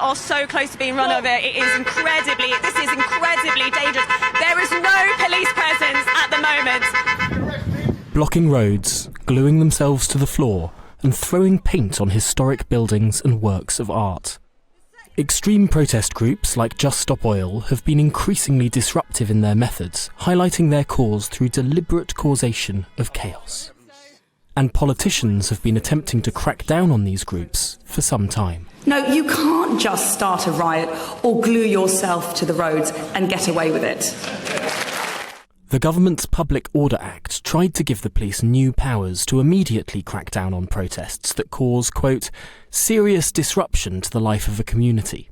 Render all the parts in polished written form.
are so close to being run over. This is incredibly dangerous. There is no police presence at the moment. Blocking roads, gluing themselves to the floor, and throwing paint on historic buildings and works of art. Extreme protest groups like Just Stop Oil have been increasingly disruptive in their methods, highlighting their cause through deliberate causation of chaos. And politicians have been attempting to crack down on these groups for some time. No, you can't just start a riot or glue yourself to the roads and get away with it. The government's Public Order Act tried to give the police new powers to immediately crack down on protests that cause, quote, serious disruption to the life of a community.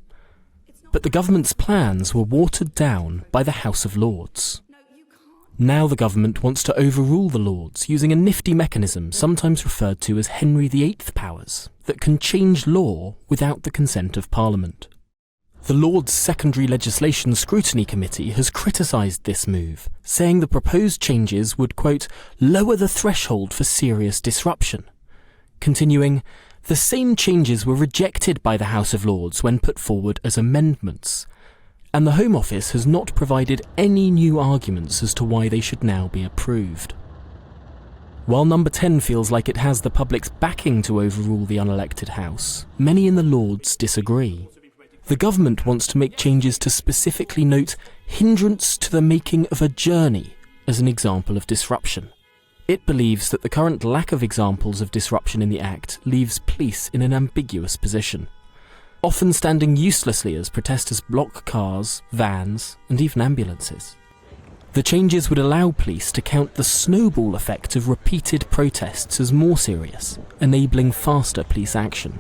But the government's plans were watered down by the House of Lords. Now the government wants to overrule the Lords using a nifty mechanism sometimes referred to as Henry VIII powers that can change law without the consent of Parliament. The Lords' Secondary Legislation Scrutiny Committee has criticised this move, saying the proposed changes would, quote, lower the threshold for serious disruption. Continuing, the same changes were rejected by the House of Lords when put forward as amendments, and the Home Office has not provided any new arguments as to why they should now be approved. While Number 10 feels like it has the public's backing to overrule the unelected House, many in the Lords disagree. The government wants to make changes to specifically note hindrance to the making of a journey as an example of disruption. It believes that the current lack of examples of disruption in the Act leaves police in an ambiguous position, often standing uselessly as protesters block cars, vans, and even ambulances. The changes would allow police to count the snowball effect of repeated protests as more serious, enabling faster police action.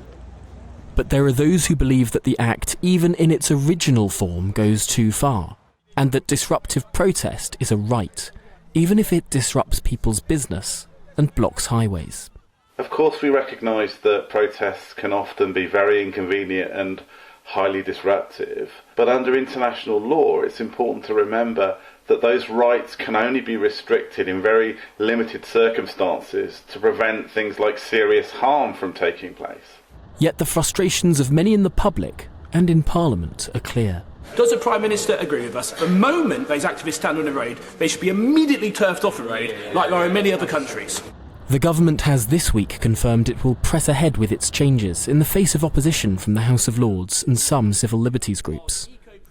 But there are those who believe that the Act, even in its original form, goes too far, and that disruptive protest is a right, even if it disrupts people's business and blocks highways. Of course, we recognise that protests can often be very inconvenient and highly disruptive, but under international law, it's important to remember that those rights can only be restricted in very limited circumstances to prevent things like serious harm from taking place. Yet the frustrations of many in the public and in Parliament are clear. Does the Prime Minister agree with us? The moment those activists stand on a road, they should be immediately turfed off the road, like there are in many other countries. The government has this week confirmed it will press ahead with its changes in the face of opposition from the House of Lords and some civil liberties groups.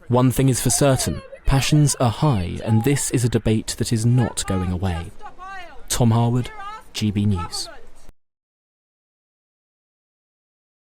One thing is for certain, passions are high, and this is a debate that is not going away. Tom Harwood, GB News.